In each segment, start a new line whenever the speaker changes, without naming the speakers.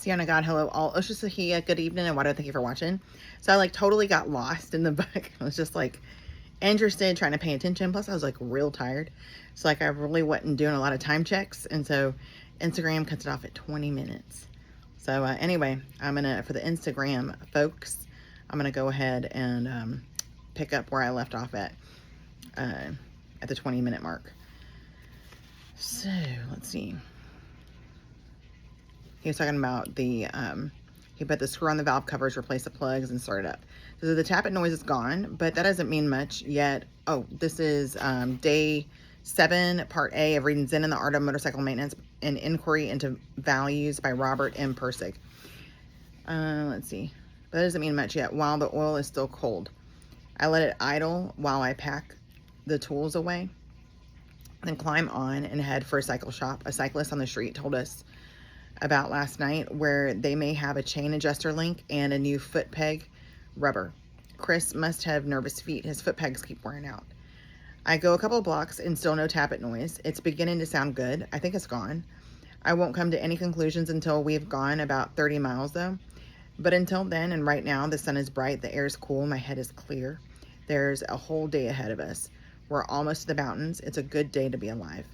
Sienna God, hello all. Oshasahia, good evening, and Wado, thank you for watching. So I like totally got lost in the book. I was just like interested, trying to pay attention. Plus I was like real tired. So like I really wasn't doing a lot of time checks. And so Instagram cuts it off at 20 minutes. So anyway, I'm gonna, for the Instagram folks, I'm gonna go ahead and pick up where I left off at the 20-minute mark. So let's see. He was talking about the, he put the screw on the valve covers, replace the plugs, and start it up. So the tappet noise is gone, but that doesn't mean much yet. Oh, this is day 7, part A of reading Zen and the Art of Motorcycle Maintenance, an Inquiry into Values by Robert M. Pirsig. Let's see. But that doesn't mean much yet. While the oil is still cold, I let it idle while I pack the tools away, then climb on and head for a cycle shop. A cyclist on the street told us about last night where they may have a chain adjuster link and a new foot peg rubber. Chris must have nervous feet. His foot pegs keep wearing out. I go a couple of blocks and still no tappet noise. It's beginning to sound good. I think it's gone. I won't come to any conclusions until we've gone about 30 miles though. But until then, and right now, the sun is bright, the air is cool, my head is clear. There's a whole day ahead of us. We're almost to the mountains. It's a good day to be alive.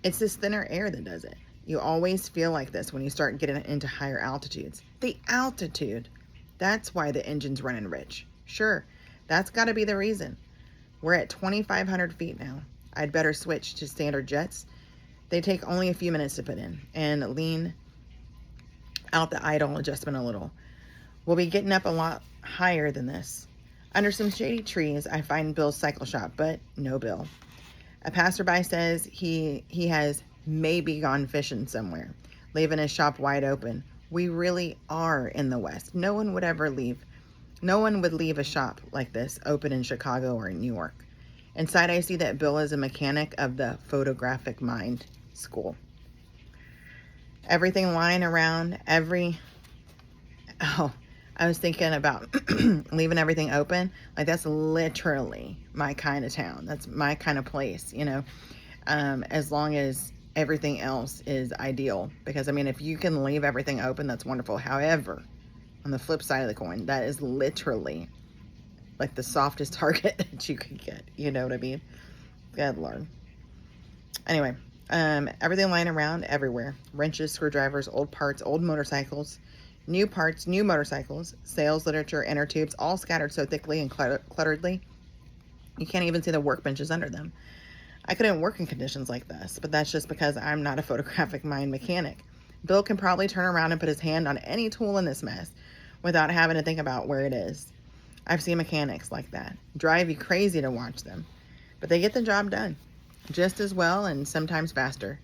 It's this thinner air that does it. You always feel like this when you start getting into higher altitudes. The altitude, that's why the engine's running rich. Sure, that's got to be the reason. We're at 2,500 feet now. I'd better switch to standard jets. They take only a few minutes to put in and lean out the idle adjustment a little. We'll be getting up a lot higher than this. Under some shady trees, I find Bill's cycle shop, but no Bill. A passerby says he has maybe gone fishing somewhere, leaving his shop wide open. We really are in the West. No one would leave a shop like this open in Chicago or in New York. Inside, I see that Bill is a mechanic of the photographic mind school. Everything lying around, I was thinking about leaving everything open. Like that's literally my kind of town. That's my kind of place, you know, as long as everything else is ideal. Because I mean, if you can leave everything open, that's wonderful. However, on the flip side of the coin, that is literally like the softest target that you could get. You know what I mean? Good Lord. Anyway, everything lying around everywhere. Wrenches, screwdrivers, old parts, old motorcycles, new parts, new motorcycles, sales, literature, inner tubes, all scattered so thickly and clutteredly, you can't even see the workbenches under them. I couldn't work in conditions like this, but that's just because I'm not a photographic mind mechanic. Bill can probably turn around and put his hand on any tool in this mess without having to think about where it is. I've seen mechanics like that. Drive you crazy to watch them, but they get the job done just as well and sometimes faster.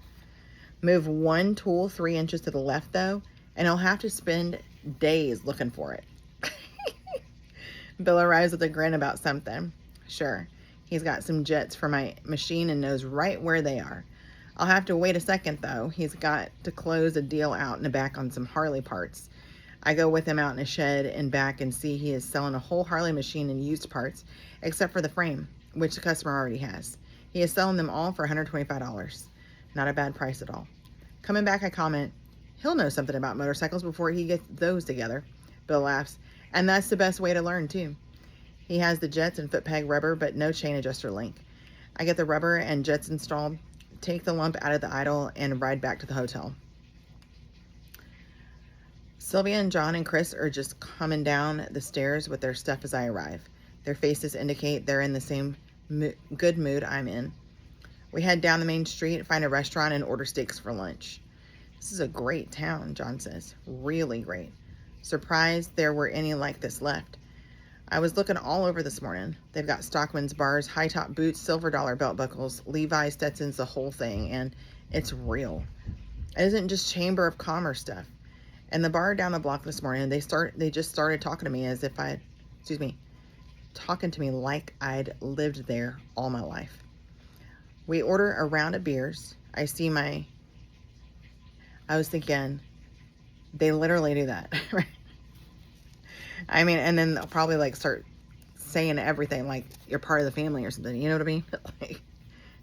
Move one tool 3 inches to the left though, and he'll have to spend days looking for it. Bill arrives with a grin about something. Sure, he's got some jets for my machine and knows right where they are. I'll have to wait a second though. He's got to close a deal out in the back on some Harley parts. I go with him out in a shed and back and see he is selling a whole Harley machine in used parts, except for the frame, which the customer already has. He is selling them all for $125. Not a bad price at all. Coming back, I comment, he'll know something about motorcycles before he gets those together. Bill laughs, and that's the best way to learn too. He has the jets and foot peg rubber, but no chain adjuster link. I get the rubber and jets installed, take the lump out of the idle, and ride back to the hotel. Sylvia and John and Chris are just coming down the stairs with their stuff as I arrive. Their faces indicate they're in the same good mood I'm in. We head down the main street, find a restaurant, and order steaks for lunch. This is a great town, John says. Really great. Surprised there were any like this left. I was looking all over this morning. They've got Stockman's bars, high-top boots, silver dollar belt buckles, Levi's, Stetsons, the whole thing, and it's real. It isn't just Chamber of Commerce stuff. And the bar down the block this morning, they just started talking to me as if talking to me like I'd lived there all my life. We order a round of beers. I was thinking, they literally do that, right? I mean, and then they'll probably like start saying everything like you're part of the family or something, you know what I mean? Like,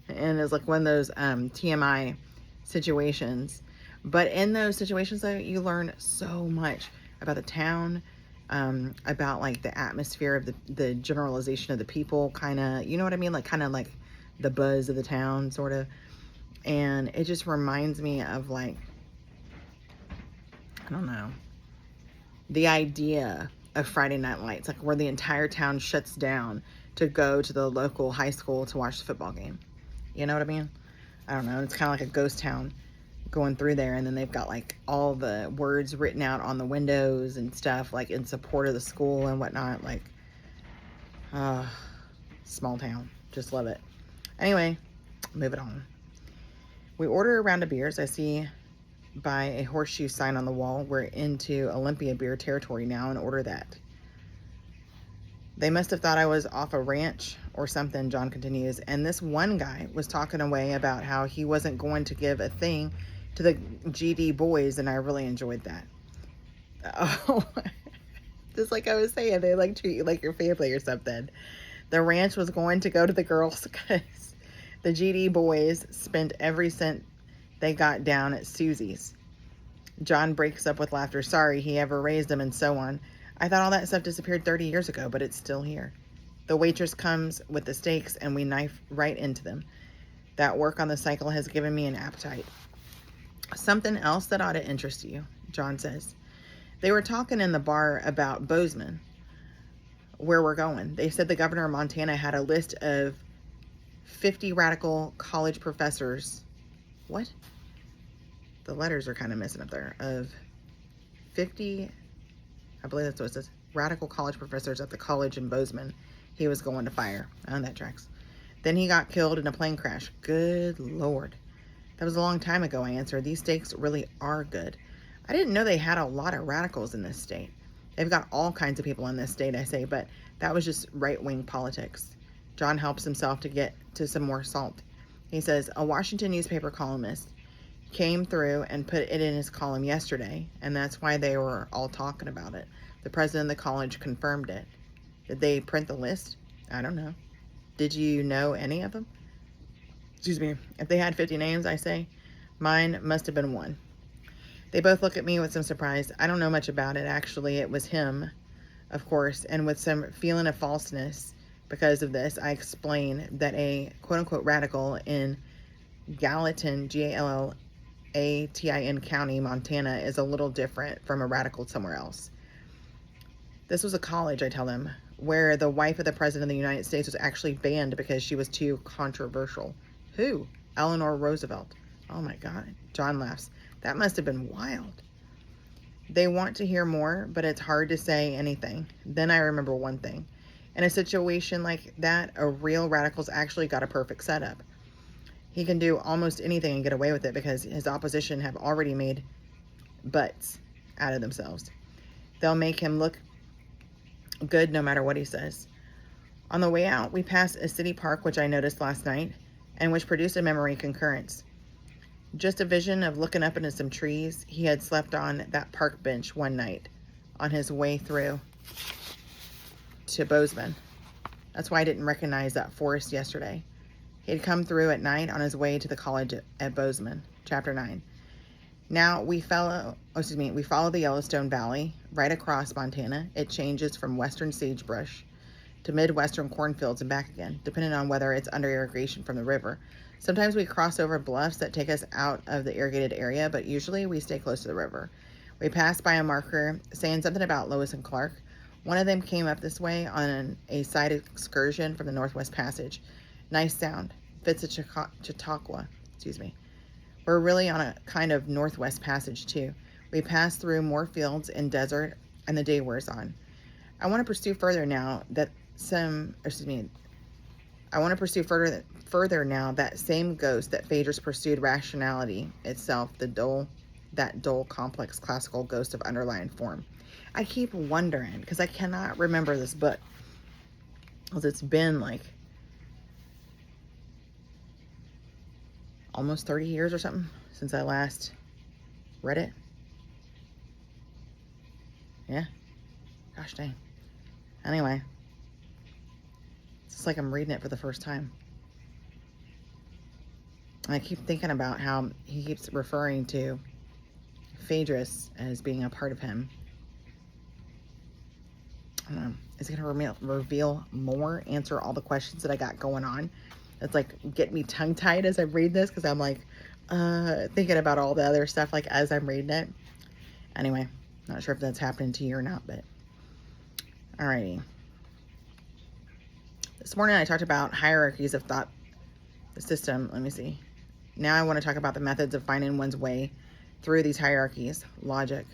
and it's like one of those TMI situations But in those situations, though, you learn so much about the town, about like the atmosphere of the generalization of the people, kind of, you know what I mean? Like, kind of like the buzz of the town, sort of. And it just reminds me of, like, I don't know, the idea of Friday Night Lights, like where the entire town shuts down to go to the local high school to watch the football game. You know what I mean? I don't know. It's kind of like a ghost town going through there, and then they've got like all the words written out on the windows and stuff, like in support of the school and whatnot. Like, uh, small town. Just love it. Anyway, move it on. We order a round of beers. I see by a horseshoe sign on the wall, we're into Olympia beer territory now, and order that. They must have thought I was off a ranch or something, John continues. And this one guy was talking away about how he wasn't going to give a thing to the GD boys, and I really enjoyed that. Oh, just like I was saying, they like treat you like your family or something. The ranch was going to go to the girls because the GD boys spent every cent they got down at Susie's. John breaks up with laughter. Sorry he ever raised them, and so on. I thought all that stuff disappeared 30 years ago, but it's still here. The waitress comes with the steaks, and we knife right into them. That work on the cycle has given me an appetite. Something else that ought to interest you, John says. They were talking in the bar about Bozeman, where we're going. They said the governor of Montana had a list of 50 radical college professors. What? The letters are kind of missing up there. Of 50, I believe that's what it says, radical college professors at the college in Bozeman he was going to fire. Oh, that tracks. Then he got killed in a plane crash. Good Lord. That was a long time ago, I answered. These steaks really are good. I didn't know they had a lot of radicals in this state. They've got all kinds of people in this state, I say, but that was just right-wing politics. John helps himself to get to some more salt. He says, a Washington newspaper columnist came through and put it in his column yesterday, and that's why they were all talking about it. The president of the college confirmed it. Did they print the list? I don't know. Did you know any of them? Excuse me. If they had 50 names, I say, mine must have been one. They both look at me with some surprise. I don't know much about it. Actually, it was him, of course, and with some feeling of falseness because of this, I explain that a quote-unquote radical in Gallatin, Gallatin County, Montana, is a little different from a radical somewhere else. This was a college, I tell them, where the wife of the president of the United States was actually banned because she was too controversial. Who? Eleanor Roosevelt. Oh my God. John laughs. That must have been wild. They want to hear more, but it's hard to say anything. Then I remember one thing. In a situation like that, a real radical's actually got a perfect setup. He can do almost anything and get away with it because his opposition have already made butts out of themselves. They'll make him look good no matter what he says. On the way out, we passed a city park, which I noticed last night, and which produced a memory concurrence. Just a vision of looking up into some trees. He had slept on that park bench one night on his way through to Bozeman. That's why I didn't recognize that forest yesterday. He had come through at night on his way to the college at Bozeman. Chapter 9. Now we follow the Yellowstone Valley right across Montana. It changes from western sagebrush to midwestern cornfields and back again, depending on whether it's under irrigation from the river. Sometimes we cross over bluffs that take us out of the irrigated area, but usually we stay close to the river. We pass by a marker saying something about Lois and Clark. One of them came up this way on a side excursion from the Northwest Passage. Nice sound. Fits a Chautauqua. We're really on a kind of Northwest Passage too. We pass through more fields and desert, and the day wears on. I want to pursue further now that same ghost that Phaedrus pursued rationality itself, that dull, complex, classical ghost of underlying form. I keep wondering, because I cannot remember this book, because it's been like almost 30 years or something since I last read it. Yeah. Gosh dang. Anyway. It's like I'm reading it for the first time. And I keep thinking about how he keeps referring to Phaedrus as being a part of him. I don't know. Is it going to reveal more, answer all the questions that I got going on? That's like get me tongue tied as I read this, because I'm like thinking about all the other stuff like as I'm reading it. Anyway, not sure if that's happening to you or not, but alrighty. This morning I talked about hierarchies of thought system. Let me see. Now I want to talk about the methods of finding one's way through these hierarchies. Logic.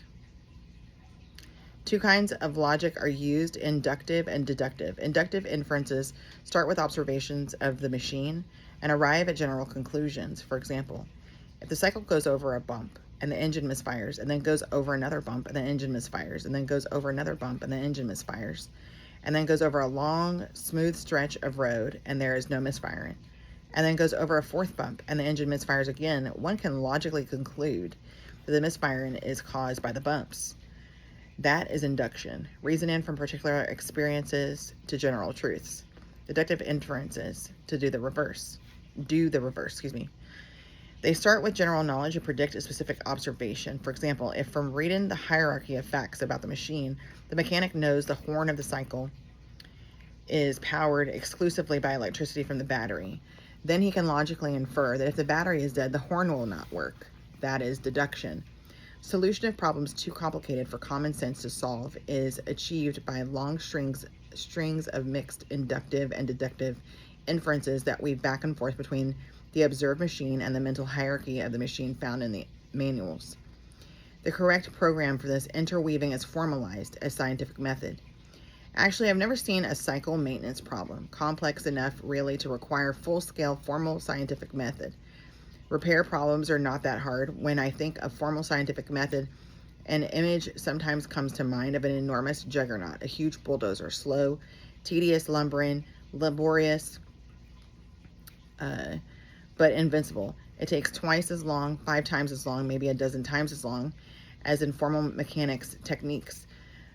Two kinds of logic are used, inductive and deductive. Inductive inferences start with observations of the machine and arrive at general conclusions. For example, if the cycle goes over a bump and the engine misfires, and then goes over another bump and the engine misfires, and then goes over another bump and the engine misfires, and then goes over a long, smooth stretch of road and there is no misfiring, and then goes over a fourth bump and the engine misfires again, one can logically conclude that the misfiring is caused by the bumps. That is induction, reasoning from particular experiences to general truths. Deductive inferences to do the reverse, excuse me. They start with general knowledge and predict a specific observation. For example, if from reading the hierarchy of facts about the machine, the mechanic knows the horn of the cycle is powered exclusively by electricity from the battery, then he can logically infer that if the battery is dead, the horn will not work. That is deduction. Solution of problems too complicated for common sense to solve is achieved by long strings of mixed inductive and deductive inferences that weave back and forth between the observed machine and the mental hierarchy of the machine found in the manuals. The correct program for this interweaving is formalized as scientific method. Actually, I've never seen a cycle maintenance problem complex enough really to require full-scale formal scientific method. Repair problems are not that hard. When I think of formal scientific method, an image sometimes comes to mind of an enormous juggernaut, a huge bulldozer, slow, tedious, lumbering, laborious, but invincible. It takes twice as long, 5 times as long, maybe a dozen times as long as in formal mechanics techniques.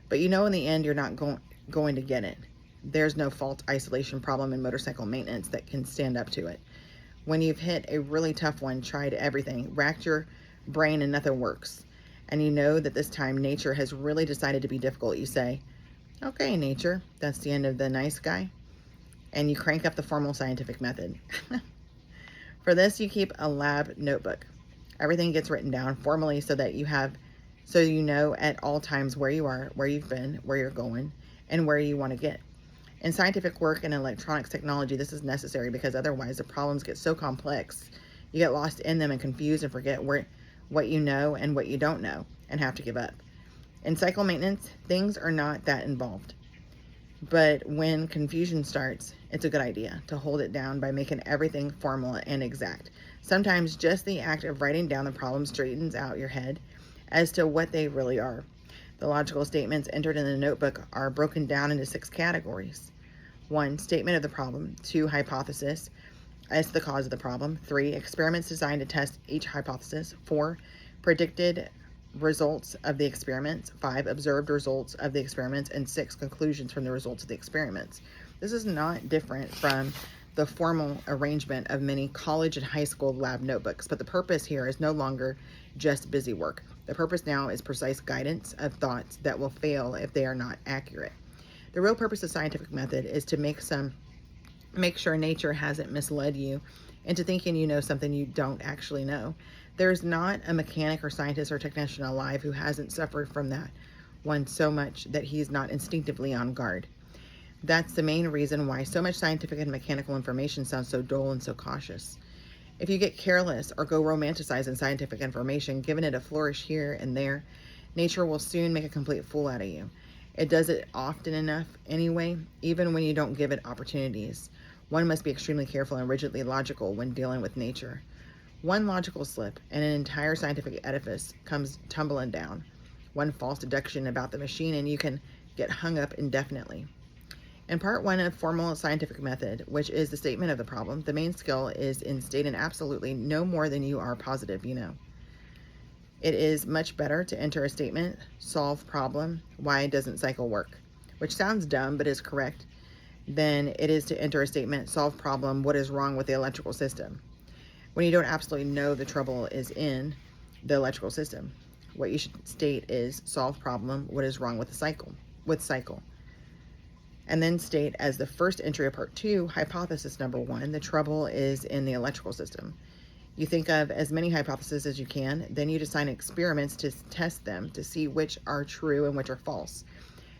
But you know in the end you're not going to get it. There's no fault isolation problem in motorcycle maintenance that can stand up to it. When you've hit a really tough one, tried everything, racked your brain and nothing works, and you know that this time nature has really decided to be difficult, you say, okay, nature, that's the end of the nice guy, and you crank up the formal scientific method. For this, you keep a lab notebook. Everything gets written down formally so you know at all times where you are, where you've been, where you're going, and where you want to get. In scientific work and electronics technology, this is necessary because otherwise the problems get so complex, you get lost in them and confused and forget what you know and what you don't know and have to give up. In cycle maintenance, things are not that involved. But when confusion starts, it's a good idea to hold it down by making everything formal and exact. Sometimes just the act of writing down the problem straightens out your head as to what they really are. The logical statements entered in the notebook are broken down into 6 categories. 1, statement of the problem. 2, hypothesis as to the cause of the problem. 3, experiments designed to test each hypothesis. 4, predicted results of the experiments. 5, observed results of the experiments. And 6, conclusions from the results of the experiments. This is not different from the formal arrangement of many college and high school lab notebooks, but the purpose here is no longer just busy work. The purpose now is precise guidance of thoughts that will fail if they are not accurate. The real purpose of scientific method is to make sure nature hasn't misled you into thinking you know something you don't actually know. There's not a mechanic or scientist or technician alive who hasn't suffered from that one so much that he's not instinctively on guard. That's the main reason why so much scientific and mechanical information sounds so dull and so cautious. If you get careless or go romanticizing scientific information, giving it a flourish here and there, nature will soon make a complete fool out of you. It does it often enough anyway, even when you don't give it opportunities. One must be extremely careful and rigidly logical when dealing with nature. One logical slip and an entire scientific edifice comes tumbling down. One false deduction about the machine and you can get hung up indefinitely. In part 1 of formal scientific method, which is the statement of the problem, the main skill is in stating absolutely no more than you are positive you know. It is much better to enter a statement, solve problem, why doesn't cycle work, which sounds dumb but is correct, than it is to enter a statement, solve problem, what is wrong with the electrical system, when you don't absolutely know the trouble is in the electrical system. What you should state is solve problem, what is wrong with the cycle, And then state as the first entry of part 2, hypothesis number 1, the trouble is in the electrical system. You think of as many hypotheses as you can, then you design experiments to test them to see which are true and which are false.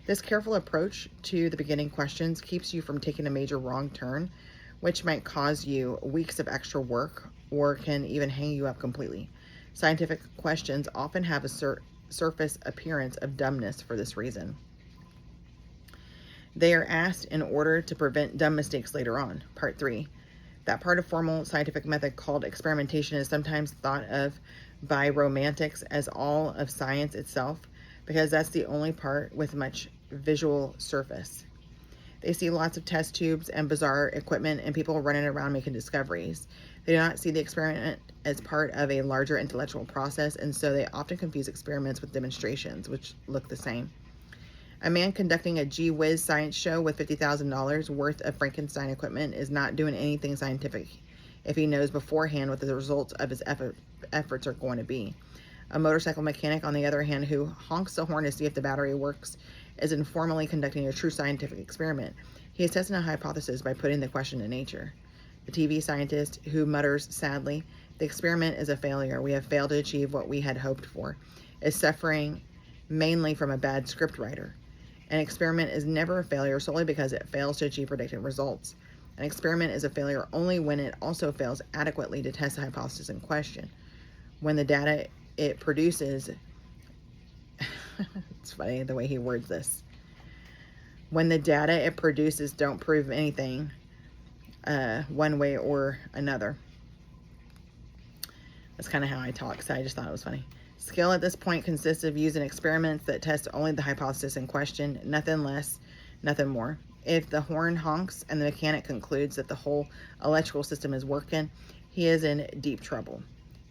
This careful approach to the beginning questions keeps you from taking a major wrong turn, which might cause you weeks of extra work or can even hang you up completely. Scientific questions often have a surface appearance of dumbness for this reason. They are asked in order to prevent dumb mistakes later on. Part 3. That part of formal scientific method called experimentation is sometimes thought of by romantics as all of science itself, because that's the only part with much visual surface. They see lots of test tubes and bizarre equipment and people running around making discoveries. They do not see the experiment as part of a larger intellectual process, and so they often confuse experiments with demonstrations, which look the same. A man conducting a gee whiz science show with $50,000 worth of Frankenstein equipment is not doing anything scientific if he knows beforehand what the results of his efforts are going to be. A motorcycle mechanic, on the other hand, who honks the horn to see if the battery works, is informally conducting a true scientific experiment. He is testing a hypothesis by putting the question to nature. The TV scientist who mutters sadly, "The experiment is a failure. We have failed to achieve what we had hoped for," is suffering mainly from a bad script writer. An experiment is never a failure solely because it fails to achieve predicted results. An experiment is a failure only when it also fails adequately to test the hypothesis in question. When the data it produces, it's funny the way he words this. When the data it produces don't prove anything one way or another. That's kind of how I talk, so I just thought it was funny. Skill at this point consists of using experiments that test only the hypothesis in question, nothing less, nothing more. If the horn honks and the mechanic concludes that the whole electrical system is working, he is in deep trouble.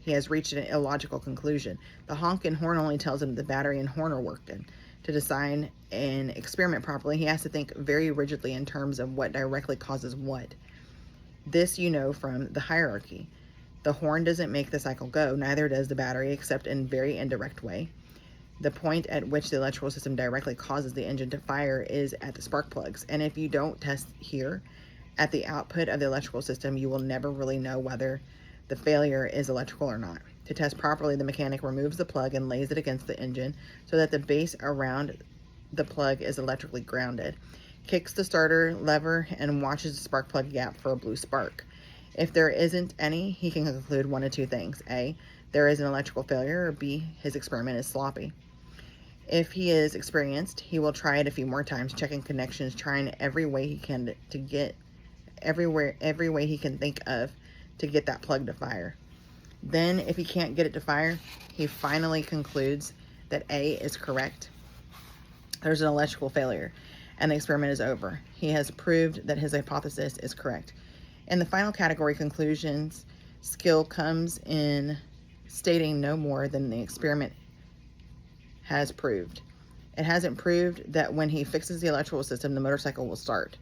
He has reached an illogical conclusion. The honk and horn only tells him the battery and horn are working. To design an experiment properly, he has to think very rigidly in terms of what directly causes what. This you know from the hierarchy. The horn doesn't make the cycle go, neither does the battery, except in a very indirect way. The point at which the electrical system directly causes the engine to fire is at the spark plugs, and if you don't test here, at the output of the electrical system, you will never really know whether the failure is electrical or not. To test properly, the mechanic removes the plug and lays it against the engine so that the base around the plug is electrically grounded, kicks the starter lever, and watches the spark plug gap for a blue spark. If there isn't any, he can conclude one of two things. A, there is an electrical failure, or B, his experiment is sloppy. If he is experienced, he will try it a few more times, checking connections, trying every way he can to get every way he can think of to get that plug to fire. Then, if he can't get it to fire, he finally concludes that A is correct. There's an electrical failure, and the experiment is over. He has proved that his hypothesis is correct. In the final category, conclusions, skill comes in stating no more than the experiment has proved. It hasn't proved that when he fixes the electrical system, the motorcycle will start.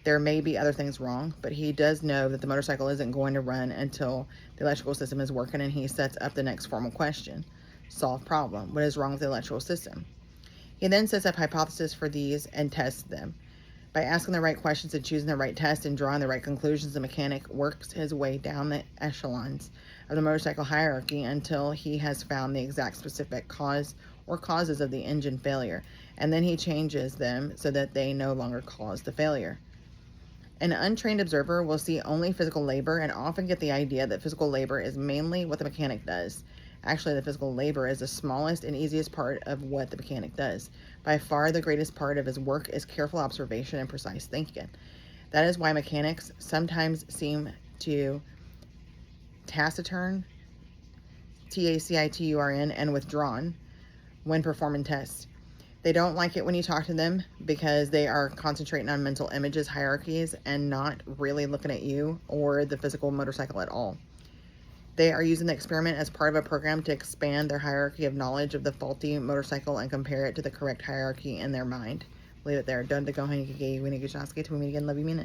There may be other things wrong, but he does know that the motorcycle isn't going to run until the electrical system is working, and he sets up the next formal question. Solve problem. What is wrong with the electrical system? He then sets up hypotheses for these and tests them. By asking the right questions and choosing the right test and drawing the right conclusions, the mechanic works his way down the echelons of the motorcycle hierarchy until he has found the exact specific cause or causes of the engine failure, and then he changes them so that they no longer cause the failure. An untrained observer will see only physical labor and often get the idea that physical labor is mainly what the mechanic does. Actually, the physical labor is the smallest and easiest part of what the mechanic does. By far, the greatest part of his work is careful observation and precise thinking. That is why mechanics sometimes seem to taciturn, taciturn, and withdrawn when performing tests. They don't like it when you talk to them because they are concentrating on mental images, hierarchies, and not really looking at you or the physical motorcycle at all. They are using the experiment as part of a program to expand their hierarchy of knowledge of the faulty motorcycle and compare it to the correct hierarchy in their mind. Leave it there. Don't go hang. We need to get love you, mean it.